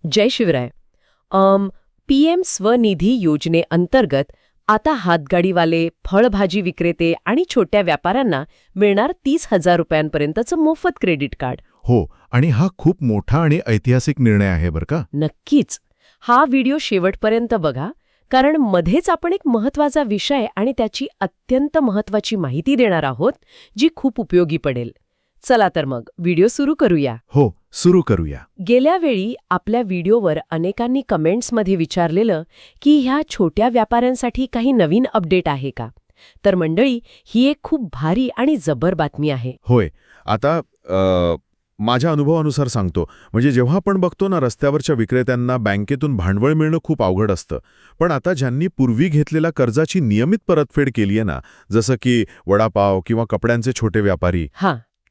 जय Shivray. PM Svanidhi योजनेअंतर्गत आता हातगाडीवाले, फळभाजी विक्रेते आणि छोट्या व्यापाऱ्यांना मिळणार 30,000 रुपयांपर्यंतचं मोफत क्रेडिट कार्ड. हो, आणि हा खूप मोठा आणि ऐतिहासिक निर्णय आहे बरं का. नक्कीच. हा व्हिडिओ शेवटपर्यंत बघा, कारण मध्येच आपण एक महत्त्वाचा विषय आणि त्याची अत्यंत महत्त्वाची माहिती देणार आहोत, जी खूप उपयोगी पडेल. चला तर मग व्हिडिओ सुरू करूया. हो, सुरू करूया. गेल्या वेळी आपल्या व्हिडिओवर अनेकांनी कमेंट्समध्ये विचारलेलं की ह्या छोट्या व्यापाऱ्यांसाठी काही नवीन अपडेट आहे का. तर मंडळी, ही एक खूप भारी आणि जबर बातमी आहे. होय. आता माझ्या अनुभवानुसार सांगतो, म्हणजे जेव्हा आपण बघतो ना, रस्त्यावरच्या विक्रेत्यांना बँकेतून भांडवल मिळणं खूप अवघड असतं. पण आता ज्यांनी पूर्वी घेतलेल्या कर्जाची नियमित परतफेड केली आहे ना, जसं की वडापाव किंवा कपड्यांचे छोटे व्यापारी,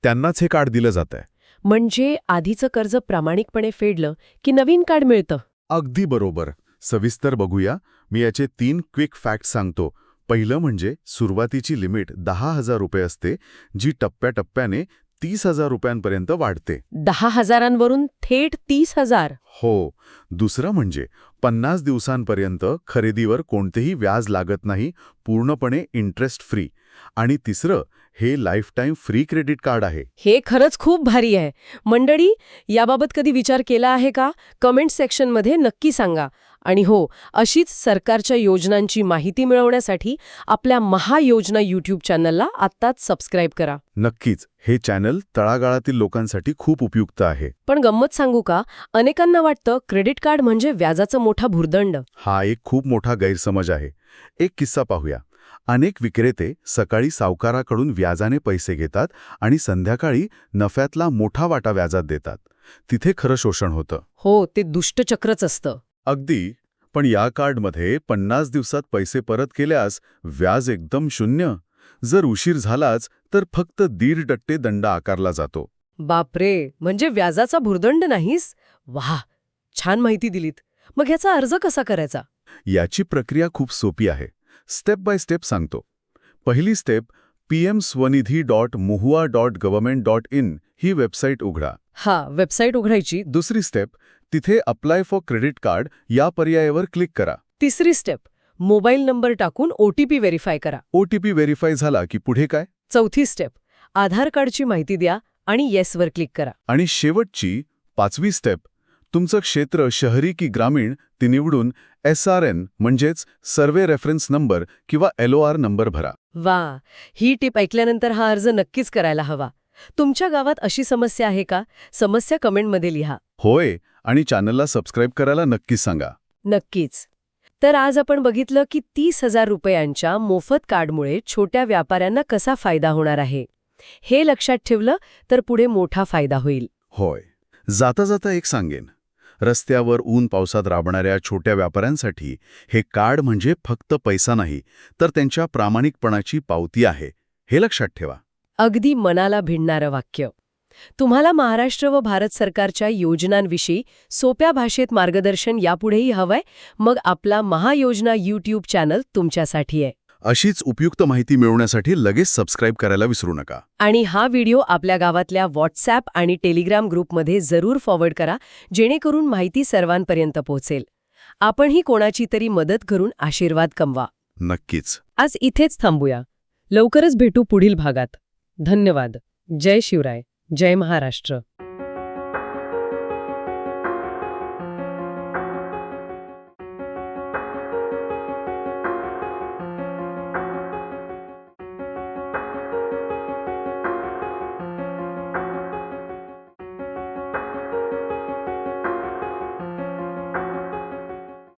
त्यांनाच हे कार्ड दिलं जातंय. म्हणजे आधीचं कर्ज प्रामाणिकपणे फेडलं की नवीन कार्ड मिळतं. अगदी बरोबर. सविस्तर बघूया. मी याचे 3 क्विक फॅक्ट सांगतो. पहिलं म्हणजे सुरुवातीची लिमिट 10,000 रुपये असते, जी टप्प्याटप्प्याने 30,000 रुपयांपर्यंत वाढते. 10,000वरून थेट 30,000. हो. दुसरं म्हणजे 50 दिवसांपर्यंत खरेदीवर कोणतेही व्याज लागत नाही, पूर्णपणे इंटरेस्ट फ्री. आणि तिसरं, हे लाईफटाईम फ्री क्रेडिट कार्ड आहे. हे खरंच खूप भारी आहे. मंडळी, याबाबत कधी विचार केला आहे का? कमेंट सेक्शनमध्ये नक्की सांगा. आणि हो, अशीच सरकारच्या योजनांची माहिती मिळवण्यासाठी आपल्या महायोजना YouTube चॅनलला आत्ताच सबस्क्राईब करा. नक्कीच. हे चॅनल तळागाळातील लोकांसाठी खूप उपयुक्त आहे. पण गंमत सांगू का, अनेकांना वाटतं क्रेडिट कार्ड म्हणजे व्याजाचा मोठा भुर्दंड. हा एक खूप मोठा गैरसमज आहे. एक किस्सा पाहूया. अनेक विक्रेते सकाळी सावकाराकडून व्याजाने पैसे घेतात आणि संध्याकाळी नफ्यातला मोठा वाटा व्याजात देतात. तिथे खरं शोषण होतं. हो, ते दुष्टचक्रच असतं. अगदी. पण या कार्डमध्ये 50 दिवसात पैसे परत केल्यास व्याज एकदम शून्य. जर उशीर झालाच तर फक्त 1.5% दंड आकारला जातो. बापरे, म्हणजे व्याजाचा भुर्दंड नाहीस? वाह, छान माहिती दिलीत. मग ह्याचा अर्ज कसा करायचा? याची प्रक्रिया खूप सोपी आहे. स्टेप बाय स्टेप सांगतो. पहिली स्टेप, pmswanidhi.mohua.government.in ही वेबसाईट उघडा. वेबसाईट उघडायची. दुसरी स्टेप, तिथे अप्लाय फॉर क्रेडिट कार्ड या पर्यायावर क्लिक करा. तिसरी स्टेप, मोबाईल नंबर टाकून OTP व्हेरीफाय करा. OTP व्हेरीफाय झाला की पुढे काय? चौथी स्टेप, आधार कार्डची माहिती द्या आणि येसवर क्लिक करा. आणि शेवटची 5वी स्टेप, तुमचं क्षेत्र शहरी की ग्रामीण ते निवडून SRN म्हणजेच सर्वे रेफरन्स नंबर किंवा LOR नंबर भरा. वा, ही टिप ऐकल्यानंतर हा अर्ज नक्कीच करायला हवा. तुमच्या गावात अशी समस्या आहे का? समस्या कमेंटमध्ये लिहा. होय, आणि चॅनलला सबस्क्राईब करायला नक्कीच सांगा. नक्कीच. तर आज आपण बघितलं की 30,000 रुपयांच्या मोफत कार्डमुळे छोट्या व्यापाऱ्यांना कसा फायदा होणार आहे. हे लक्षात ठेवलं तर पुढे मोठा फायदा होईल. होय. जाता जाता एक सांगेन, रस्त्यावर ऊन पावसात राबणाऱ्या छोट्या व्यापाऱ्यांसाठी हे कार्ड म्हणजे फक्त पैसा नाही, तर त्यांच्या प्रामाणिकपणाची पावती आहे. हे लक्षात ठेवा. अगदी मनाला भिडणारं वाक्य. तुम्हाला महाराष्ट्र व भारत सरकारच्या योजनांविषयी सोप्या भाषेत मार्गदर्शन यापुढेही हवंय? मग आपला महायोजना YouTube चॅनल तुमच्यासाठी आहे. अशीच उपयुक्त माहिती मिळवण्यासाठी लगेच सबस्क्राईब करायला विसरू नका. आणि हा व्हिडिओ आपल्या गावातल्या WhatsApp आणि टेलिग्राम ग्रुपमध्ये जरूर फॉरवर्ड करा, जेणेकरून माहिती सर्वांपर्यंत पोहोचेल. आपणही कोणाची तरी मदत करून आशीर्वाद कमवा. नक्कीच. आज इथेच थांबूया. लवकरच भेटू पुढील भागात. धन्यवाद. जय शिवराय. जय महाराष्ट्र.